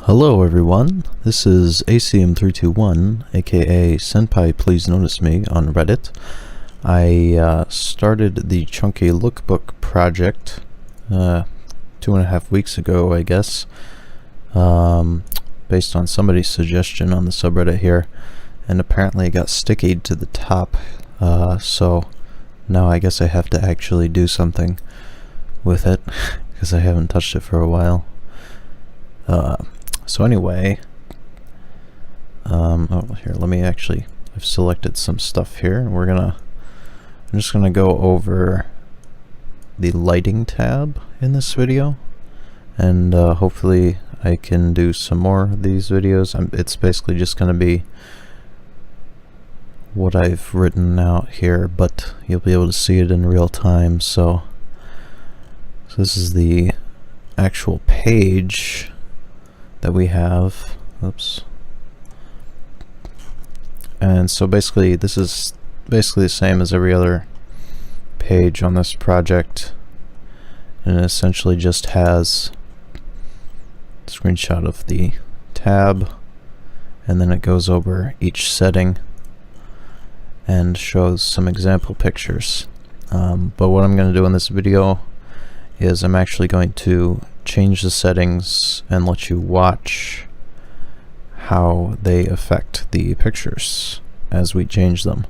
Hello everyone, this is ACM321, aka Senpai Please Notice Me on Reddit. I started the Chunky Lookbook project 2.5 weeks ago, I guess, based on somebody's suggestion on the subreddit here, and apparently it got stickied to the top, so now I guess I have to actually do something with it, because I haven't touched it for a while. So anyway, oh, here, let me actually, I've selected some stuff here. I'm just gonna go over the lighting tab in this video, and hopefully I can do some more of these videos. It's basically just gonna be what I've written out here, but you'll be able to see it in real time. So this is the actual page that we have. Oops. And so basically this is basically the same as every other page on this project, and it essentially just has a screenshot of the tab, and then it goes over each setting and shows some example pictures. But what I'm going to do in this video is I'm actually going to change the settings and let you watch how they affect the pictures as we change them.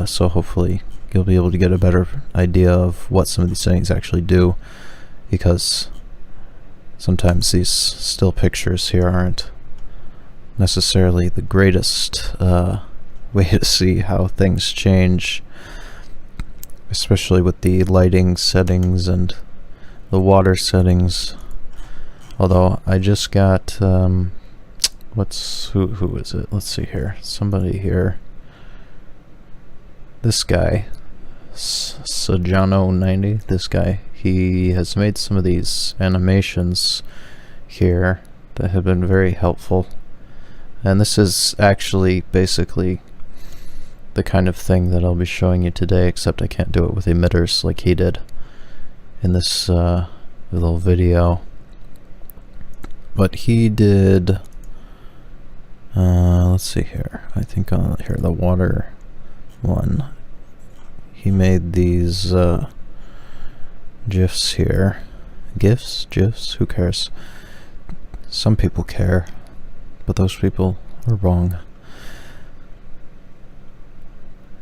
So hopefully you'll be able to get a better idea of what some of these settings actually do, because sometimes these still pictures here aren't necessarily the greatest way to see how things change, especially with the lighting settings and the water settings. Although I just got who is it? Let's see here. Somebody here. This guy, Sajano90. This guy. He has made some of these animations here that have been very helpful. And this is actually basically the kind of thing that I'll be showing you today, except I can't do it with emitters like he did in this little video. But he did, let's see here, I think here, the water one, he made these GIFs here. GIFs? Who cares? Some people care, but those people are wrong.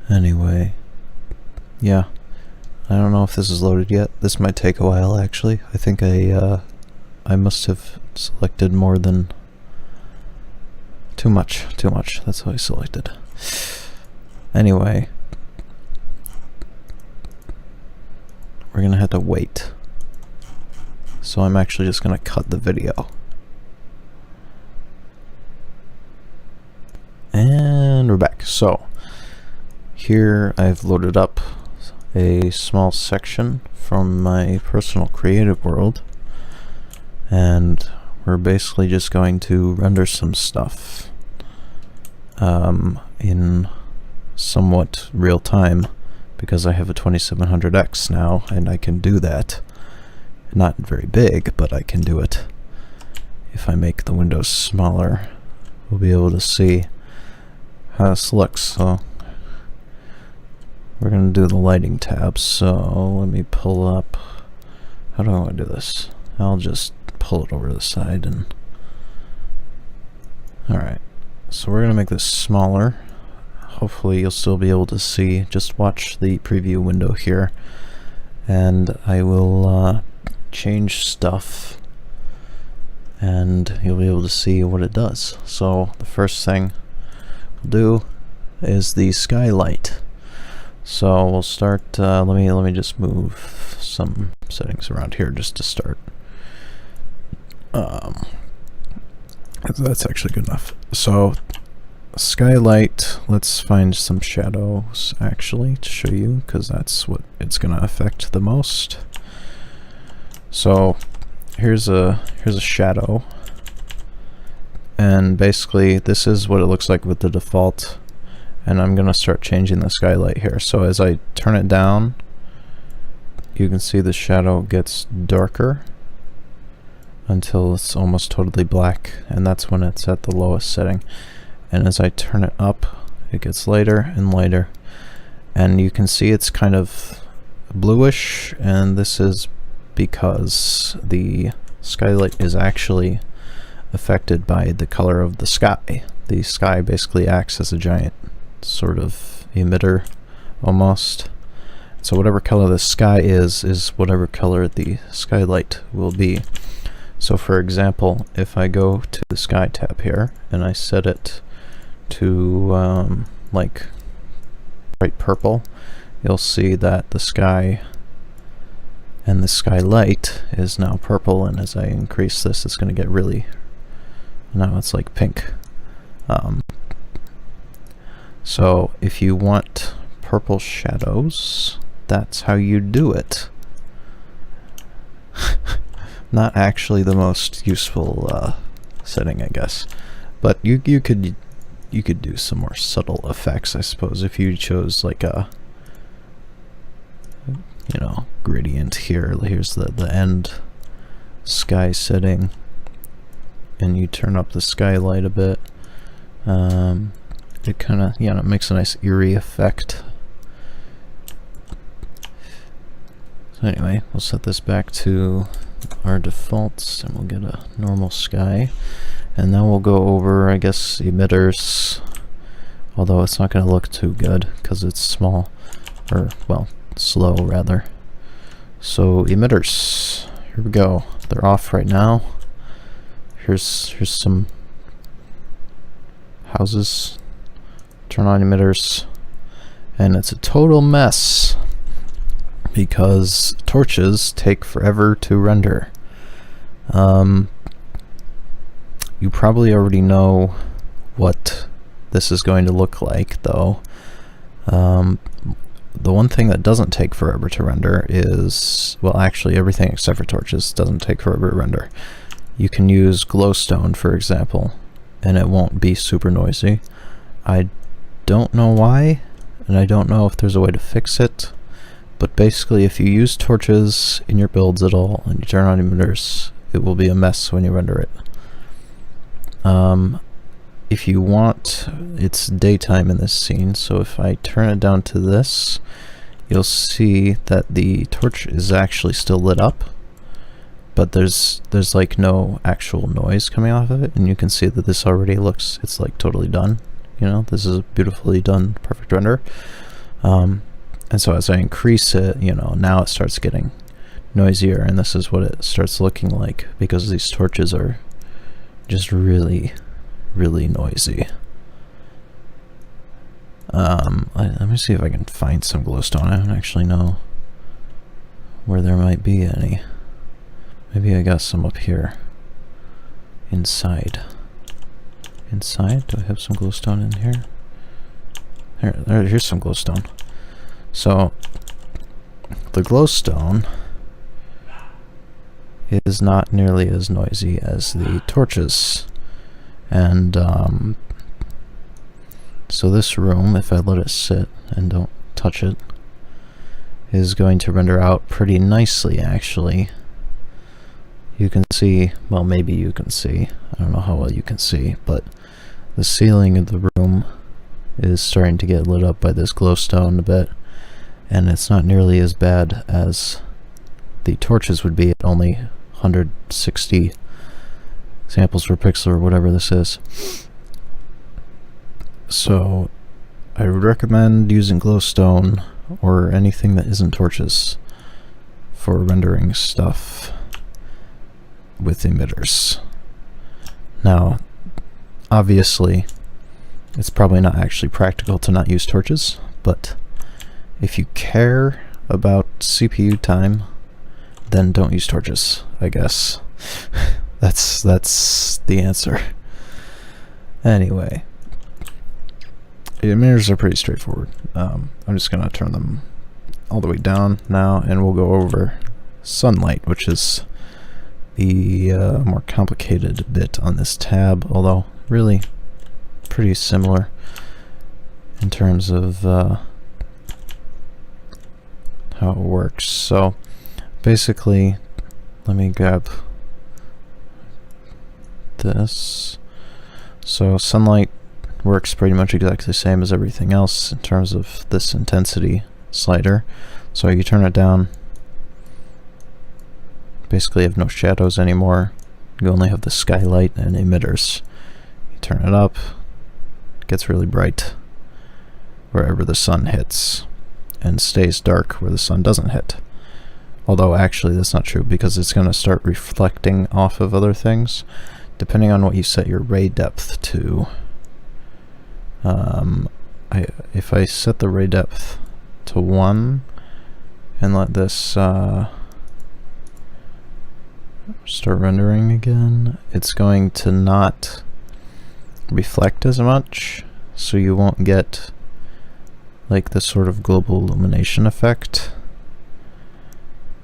Anyway, yeah. I don't know if this is loaded yet. This might take a while, actually. I think I must have selected more than too much. That's how I selected. Anyway, we're gonna have to wait. So I'm actually just gonna cut the video. And we're back. So here I've loaded up a small section from my personal creative world, and we're basically just going to render some stuff in somewhat real time, because I have a 2700X now and I can do that. Not very big, but I can do it. If I make the windows smaller, we'll be able to see how this looks. So we're going to do the lighting tab, so let me pull up, how do I want to do this? I'll just pull it over to the side and, alright, so we're going to make this smaller. Hopefully you'll still be able to see. Just watch the preview window here, and I will change stuff and you'll be able to see what it does. So the first thing we'll do is the Skylight. So we'll start, let me just move some settings around here just to start. That's actually good enough. So Skylight, let's find some shadows actually to show you, because that's what it's gonna affect the most. So here's a shadow, and basically this is what it looks like with the default. And I'm gonna start changing the skylight here. So as I turn it down, you can see the shadow gets darker. until it's almost totally black, and that's when it's at the lowest setting. And as I turn it up, it gets lighter and lighter, and you can see it's kind of bluish, and this is because the skylight is actually affected by the color of the sky. The sky basically acts as a giant sort of emitter almost. So whatever color the sky is whatever color the skylight will be. So for example, if I go to the sky tab here and I set it to like bright purple, you'll see that the sky and the skylight is now purple, and as I increase this, it's going to get really, now it's like pink. So if you want purple shadows, that's how you do it. Not actually the most useful setting, I guess, but you could do some more subtle effects, I suppose, if you chose like a, you know, gradient here. Here's the end sky setting, and you turn up the skylight a bit. It kind of, you know, it makes a nice eerie effect. So anyway, we'll set this back to our defaults, and we'll get a normal sky. And then we'll go over, I guess, emitters, although it's not going to look too good because it's small, or, well, slow rather. So emitters, here we go. They're off right now. Here's some houses. Turn on emitters, and it's a total mess because torches take forever to render. You probably already know what this is going to look like, though. The one thing that doesn't take forever to render is, well, actually everything except for torches doesn't take forever to render. You can use glowstone, for example, and it won't be super noisy. I don't know why, and I don't know if there's a way to fix it, but basically if you use torches in your builds at all and you turn on emitters, it will be a mess when you render it. If you want, it's daytime in this scene, so if I turn it down to this, you'll see that the torch is actually still lit up, but there's like no actual noise coming off of it, and you can see that this already looks, it's like totally done. You know, this is a beautifully done, perfect render. And so as I increase it, you know, now it starts getting noisier, and this is what it starts looking like because these torches are just really, really noisy. Let me see if I can find some glowstone. I don't actually know where there might be any. Maybe I got some up here. Inside. Inside? Do I have some glowstone in here? Here's some glowstone. So, the glowstone is not nearly as noisy as the torches. And, so this room, if I let it sit and don't touch it, is going to render out pretty nicely, actually. You can see, well, maybe you can see, I don't know how well you can see, but the ceiling of the room is starting to get lit up by this glowstone a bit, and it's not nearly as bad as the torches would be at only 160 samples per pixel or whatever this is. So I would recommend using glowstone or anything that isn't torches for rendering stuff with emitters. Now, obviously, it's probably not actually practical to not use torches, but if you care about CPU time, then don't use torches, I guess. That's the answer. Anyway, the emitters are pretty straightforward. I'm just gonna turn them all the way down now, and we'll go over sunlight, which is the more complicated bit on this tab, although really pretty similar in terms of how it works. So basically, let me grab this. So sunlight works pretty much exactly the same as everything else in terms of this intensity slider. So you turn it down, basically you have no shadows anymore. You only have the skylight and emitters. You turn it up, it gets really bright wherever the sun hits, and stays dark where the sun doesn't hit. Although actually that's not true, because it's going to start reflecting off of other things depending on what you set your ray depth to. If I set the ray depth to 1 and let this start rendering again, it's going to not reflect as much, so you won't get like the sort of global illumination effect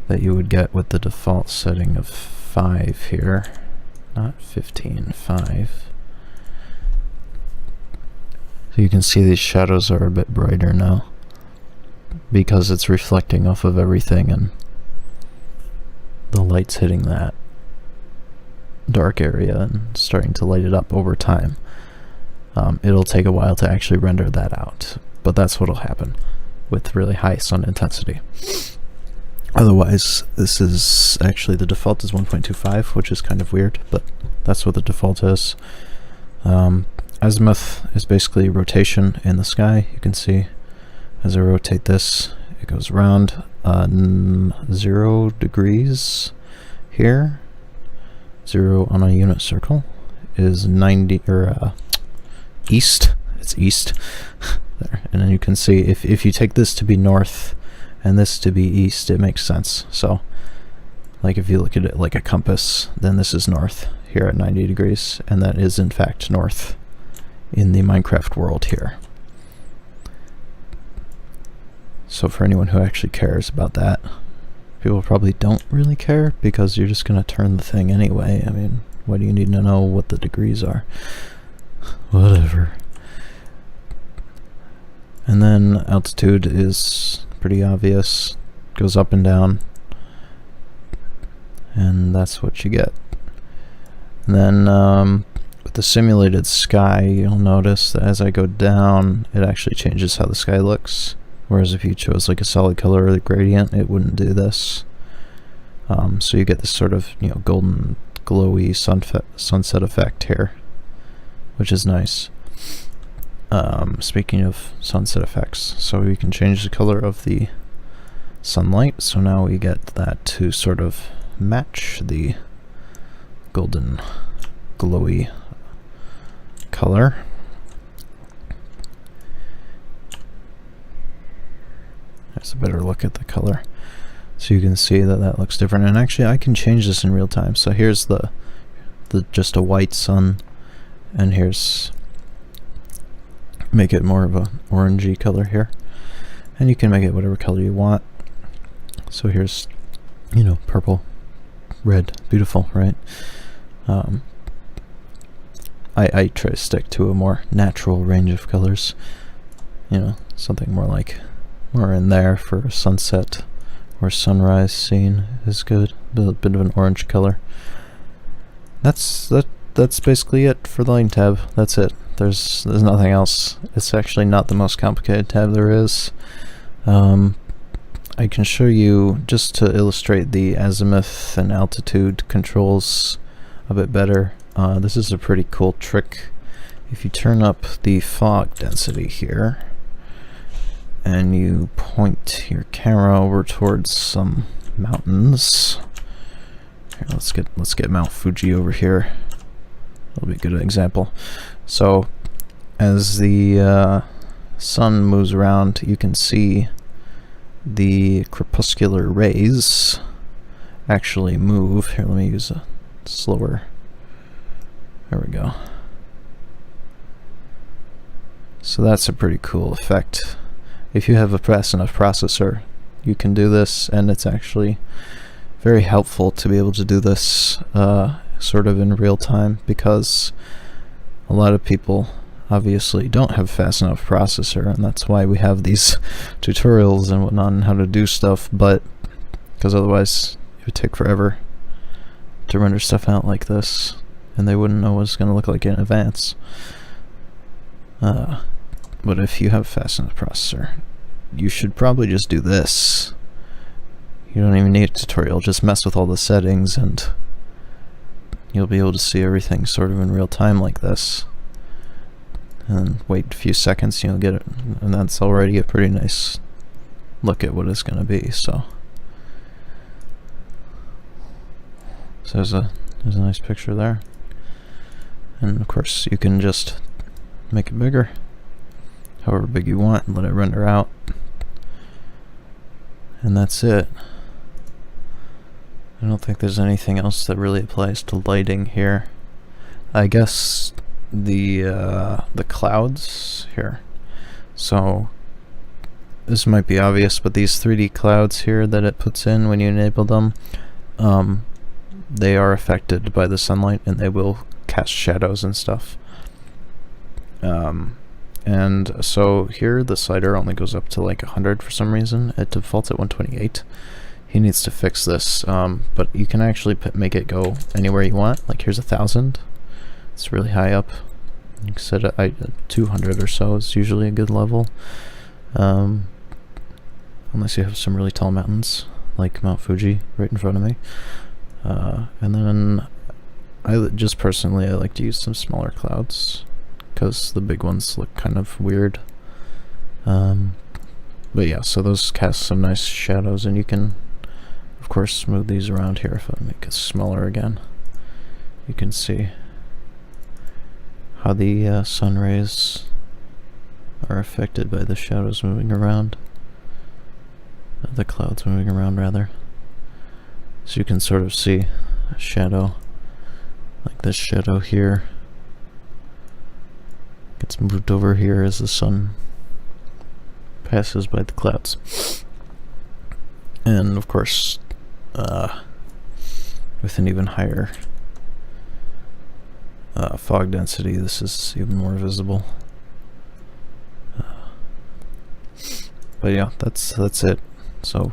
that you would get with the default setting of 5 here, not 15, 5. So you can see these shadows are a bit brighter now because it's reflecting off of everything and the light's hitting that dark area and starting to light it up over time. It'll take a while to actually render that out, but that's what'll happen with really high sun intensity. Otherwise, this is actually, the default is 1.25, which is kind of weird, but that's what the default is. Azimuth is basically rotation in the sky. You can see as I rotate this, it goes around 0 degrees here. 0 on a unit circle is 90, or east. It's east. There. And then you can see if you take this to be north and this to be east, it makes sense. So like if you look at it like a compass, then this is north here at 90 degrees, and that is in fact north in the Minecraft world here. So for anyone who actually cares about that, people probably don't really care because you're just going to turn the thing anyway. I mean, why do you need to know what the degrees are? Whatever. And then altitude is pretty obvious, goes up and down, and that's what you get. And then with the simulated sky, you'll notice that as I go down, it actually changes how the sky looks. Whereas if you chose like a solid color or the gradient, it wouldn't do this. So you get this sort of, you know, golden, glowy sunset effect here, which is nice. Speaking of sunset effects, so we can change the color of the sunlight. So now we get that to sort of match the golden, glowy color. There's a better look at the color. So you can see that that looks different, and actually I can change this in real time. So here's the just a white sun, and here's, make it more of a orangey color here, and you can make it whatever color you want. So here's, you know, purple, red, beautiful, right? I try to stick to a more natural range of colors, you know, something more like, more in there for a sunset or sunrise scene is good. A bit of an orange color. That's basically it for the lighting tab. That's it. There's nothing else. It's actually not the most complicated tab there is. I can show you, just to illustrate the azimuth and altitude controls a bit better. This is a pretty cool trick. If you turn up the fog density here, and you point your camera over towards some mountains. Here, let's get Mount Fuji over here. That'll be a good example. So as the sun moves around, you can see the crepuscular rays actually move. Here, let me use a slower. There we go. So that's a pretty cool effect. If you have a fast enough processor, you can do this, and it's actually very helpful to be able to do this sort of in real time, because a lot of people obviously don't have a fast enough processor, and that's why we have these tutorials and whatnot on how to do stuff, but because otherwise it would take forever to render stuff out like this. and they wouldn't know what it's going to look like in advance. But if you have a fast enough processor, you should probably just do this. You don't even need a tutorial, just mess with all the settings and you'll be able to see everything sort of in real time like this. And wait a few seconds, you'll get it, and that's already a pretty nice look at what it's going to be. So there's a nice picture there. And of course you can just make it bigger, however big you want, and let it render out. And that's it. I don't think there's anything else that really applies to lighting here. I guess the clouds here. So this might be obvious, but these 3D clouds here that it puts in when you enable them, they are affected by the sunlight and they will cast shadows and stuff. And so here the slider only goes up to like 100 for some reason. It defaults at 128. He needs to fix this, but you can actually make it go anywhere you want. Like here's 1,000. It's really high up. You can set it at 200 or so is usually a good level. Unless you have some really tall mountains, like Mount Fuji right in front of me. And then I just personally, I like to use some smaller clouds because the big ones look kind of weird. But yeah, so those cast some nice shadows, and you can of course move these around here. If I make it smaller again, you can see how the sun rays are affected by the shadows moving around. The clouds moving around, rather. So you can sort of see a shadow, like this shadow here gets moved over here as the sun passes by the clouds. And of course, with an even higher fog density, this is even more visible. But yeah, that's it. So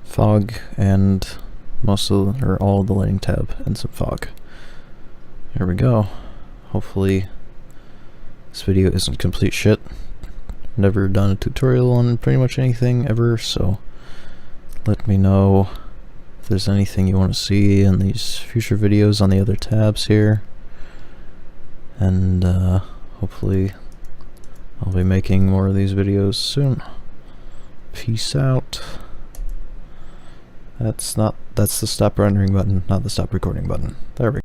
fog and most of or all of the lighting tab and some fog. Here we go. Hopefully this video isn't complete shit. Never done a tutorial on pretty much anything ever, so let me know if there's anything you want to see in these future videos on the other tabs here. And hopefully I'll be making more of these videos soon. Peace out. That's the stop rendering button, not the stop recording button. There we go.